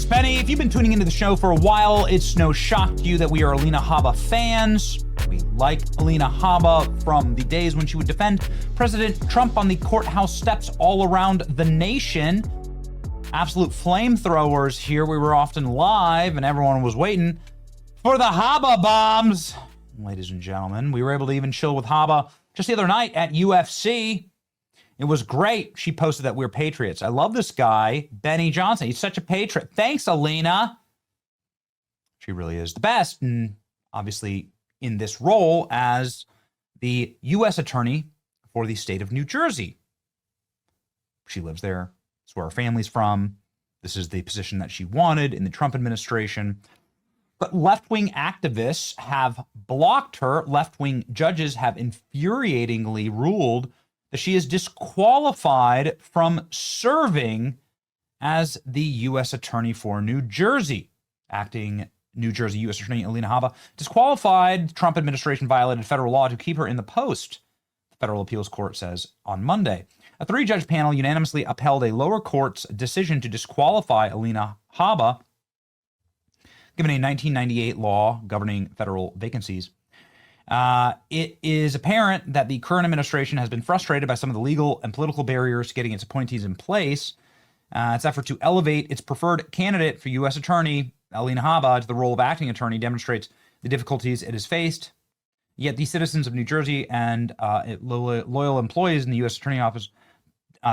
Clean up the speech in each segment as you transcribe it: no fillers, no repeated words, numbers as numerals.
Thanks, Penny. If you've been tuning into the show for a while, it's no shock to you that we are Alina Habba fans. We like Alina Habba from the days when she would defend President Trump on the courthouse steps all around the nation. Absolute flamethrowers here. We were often live and everyone was waiting for the Habba bombs. Ladies and gentlemen, we were able to even chill with Habba just the other night at UFC. It was great. She posted that we're patriots. I love this guy, Benny Johnson. He's such a patriot. Thanks, Alina. She really is the best. And obviously in this role as the U.S. attorney for the state of New Jersey. She lives there. It's where her family's from. This is the position that she wanted in the Trump administration. But left-wing activists have blocked her. Left-wing judges have infuriatingly ruled that she is disqualified from serving as the U.S. Attorney for New Jersey. Acting New Jersey U.S. Attorney Alina Habba disqualified. The Trump administration violated federal law to keep her in the post, the Federal Appeals Court says on Monday. A three-judge panel unanimously upheld a lower court's decision to disqualify Alina Habba, given a 1998 law governing federal vacancies. It is apparent that the current administration has been frustrated by some of the legal and political barriers to getting its appointees in place. Its effort to elevate its preferred candidate for U.S. Attorney, Alina Habba, to the role of acting attorney demonstrates the difficulties it has faced. Yet the citizens of New Jersey and loyal employees in the U.S. Attorney Office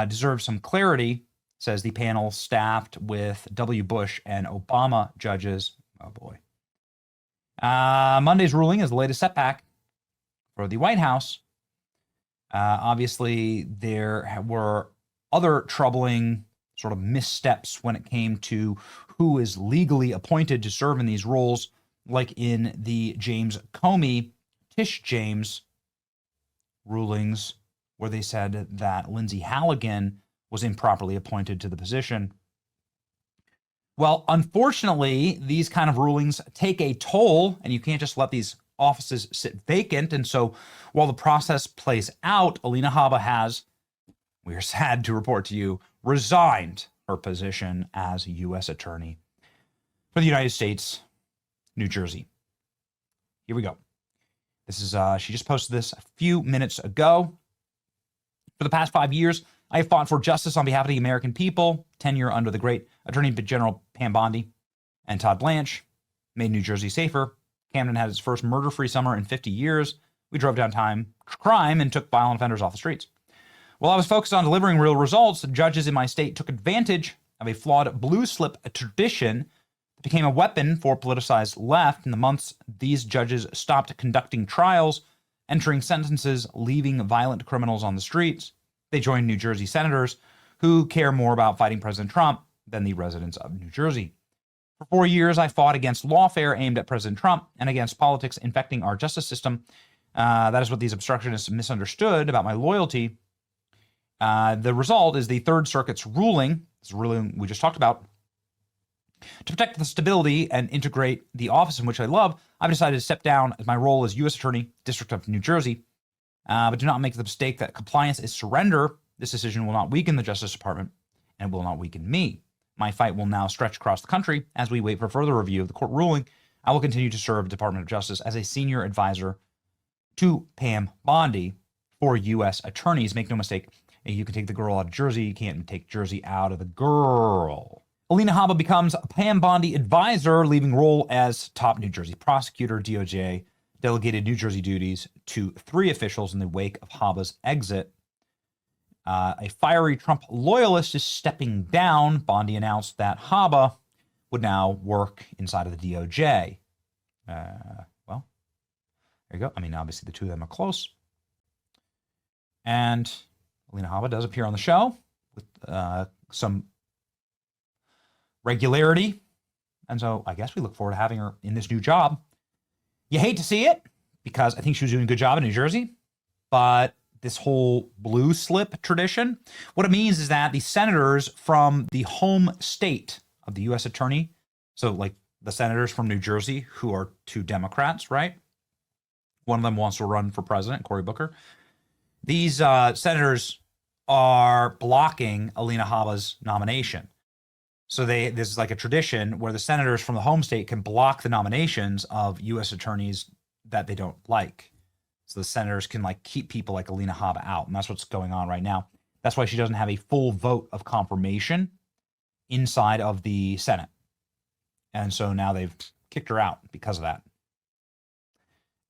deserve some clarity, says the panel staffed with W. Bush and Obama judges. Oh, boy. Monday's ruling is the latest setback for the White House. Obviously, there were other troubling sort of missteps when it came to who is legally appointed to serve in these roles, like in the James Comey, Tish James rulings, where they said that Lindsay Halligan was improperly appointed to the position. Well, unfortunately, these kind of rulings take a toll, and you can't just let these offices sit vacant. And so while the process plays out, Alina Habba has, we are sad to report to you, resigned her position as U.S. Attorney for the United States, New Jersey. Here we go. This is, she just posted this a few minutes ago. For the past 5 years, I have fought for justice on behalf of the American people. Tenure under the great Attorney General Pam Bondi and Todd Blanche made New Jersey safer. Camden had its first murder-free summer in 50 years. We drove down crime and took violent offenders off the streets. While I was focused on delivering real results, judges in my state took advantage of a flawed blue slip tradition that became a weapon for politicized left. In the months, these judges stopped conducting trials, entering sentences, leaving violent criminals on the streets. They joined New Jersey senators who care more about fighting President Trump than the residents of New Jersey. For 4 years, I fought against lawfare aimed at President Trump and against politics infecting our justice system. That is what these obstructionists misunderstood about my loyalty. The result is the Third Circuit's ruling, this ruling we just talked about. To protect the stability and integrate the office in which I love, I've decided to step down as my role as U.S. Attorney, District of New Jersey. But do not make the mistake that compliance is surrender. This decision will not weaken the Justice Department and will not weaken me. My fight will now stretch across the country as we wait for further review of the court ruling. I will continue to serve the Department of Justice as a senior advisor to Pam Bondi for U.S. attorneys. Make no mistake, you can take the girl out of Jersey. You can't take Jersey out of the girl. Alina Habba becomes Pam Bondi advisor, leaving role as top New Jersey prosecutor. DOJ delegated New Jersey duties to 3 officials in the wake of Habba's exit. A fiery Trump loyalist is stepping down. Bondi announced that Habba would now work inside of the DOJ. Well, there you go. I mean, obviously the two of them are close. And Alina Habba does appear on the show with some regularity. And so I guess we look forward to having her in this new job. You hate to see it because I think she was doing a good job in New Jersey, but this whole blue slip tradition, what it means is that the senators from the home state of the U.S. attorney, so like the senators from New Jersey who are 2 Democrats, right? One of them wants to run for president, Cory Booker. These senators are blocking Alina Habba's nomination. So this is like a tradition where the senators from the home state can block the nominations of U.S. attorneys that they don't like. So the senators can like keep people like Alina Habba out, and that's what's going on right now. That's why she doesn't have a full vote of confirmation inside of the Senate. And so now they've kicked her out because of that.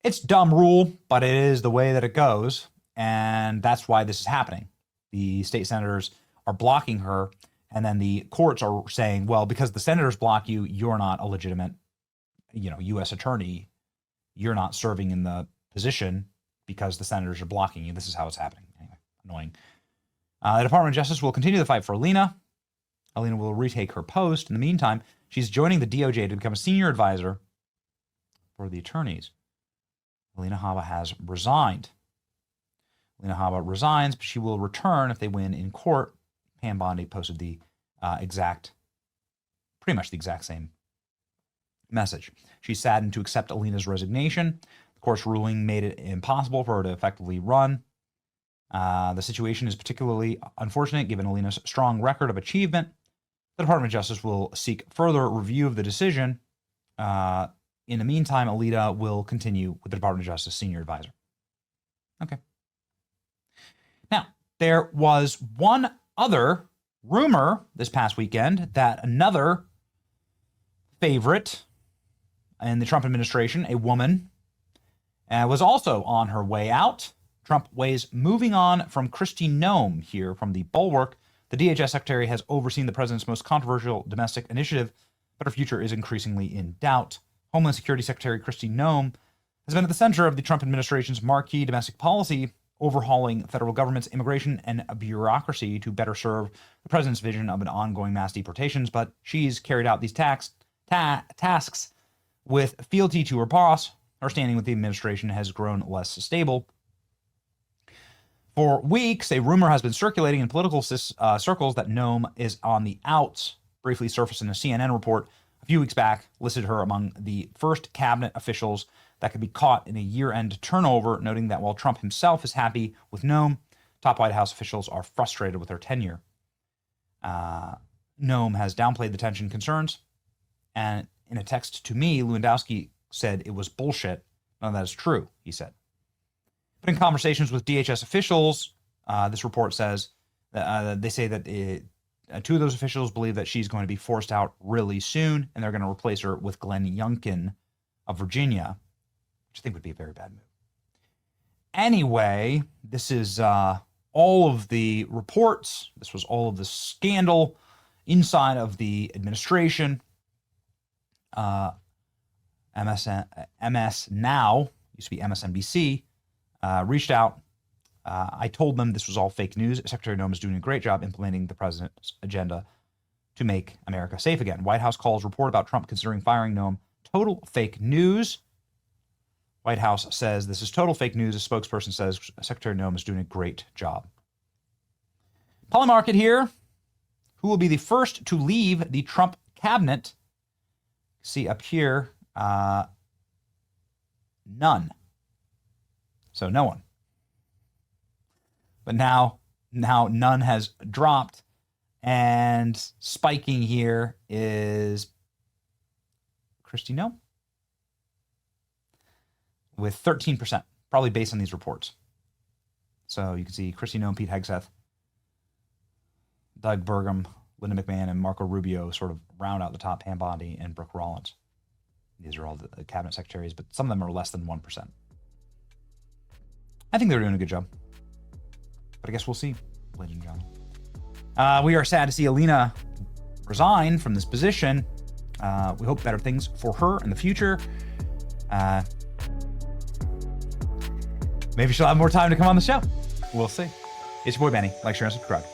It's dumb rule, but it is the way that it goes. And that's why this is happening. The state senators are blocking her. And then the courts are saying, well, because the senators block you, you're not a legitimate, U.S. attorney. You're not serving in the position because the senators are blocking you. This is how it's happening. Anyway, annoying. The Department of Justice will continue the fight for Alina. Alina will retake her post. In the meantime, she's joining the DOJ to become a senior advisor for the attorneys. Alina Habba has resigned. Alina Habba resigns, but she will return if they win in court. Pam Bondi posted the pretty much the exact same message. She's saddened to accept Alina's resignation. The court's ruling made it impossible for her to effectively run. The situation is particularly unfortunate given Alina's strong record of achievement. The Department of Justice will seek further review of the decision. In the meantime, Alina will continue with the Department of Justice senior advisor. Okay. Now, there was one other rumor this past weekend that another favorite in the Trump administration, a woman, was also on her way out. Trump weighs moving on from Kristi Noem here from the Bulwark. The DHS secretary has overseen the president's most controversial domestic initiative, but her future is increasingly in doubt. Homeland Security Secretary Kristi Noem has been at the center of the Trump administration's marquee domestic policy, overhauling federal government's immigration and bureaucracy to better serve the president's vision of an ongoing mass deportations. But she's carried out these tasks with fealty to her boss. Her standing with the administration has grown less stable. For weeks, a rumor has been circulating in political circles that Noem is on the outs. Briefly surfaced in a CNN report a few weeks back, listed her among the first cabinet officials that could be caught in a year-end turnover, noting that while Trump himself is happy with Noem, top White House officials are frustrated with her tenure. Noem has downplayed the tension concerns, and in a text to me, Lewandowski said it was bullshit. None of that is true, he said. But in conversations with DHS officials, this report says that they say that two of those officials believe that she's going to be forced out really soon, and they're going to replace her with Glenn Youngkin of Virginia, which I think would be a very bad move. Anyway, this is all of the reports. This was all of the scandal inside of the administration. MS Now, used to be MSNBC, reached out. I told them this was all fake news. Secretary Noem is doing a great job implementing the president's agenda to make America safe again. White House calls report about Trump considering firing Noem total fake news. White House says this is total fake news. A spokesperson says Secretary Noem is doing a great job. Polymarket here. Who will be the first to leave the Trump cabinet? See up here, none. So no one. But now none has dropped, and spiking here is Kristi Noem with 13%, probably based on these reports. So you can see Kristi Noem, Pete Hegseth, Doug Burgum, Linda McMahon, and Marco Rubio sort of round out the top, Pam Bondi and Brooke Rollins. These are all the cabinet secretaries, but some of them are less than 1%. I think they're doing a good job. But I guess we'll see, ladies and gentlemen. We are sad to see Alina resign from this position. We hope better things for her in the future. Maybe she'll have more time to come on the show. We'll see. It's your boy, Benny. Like, share, and subscribe.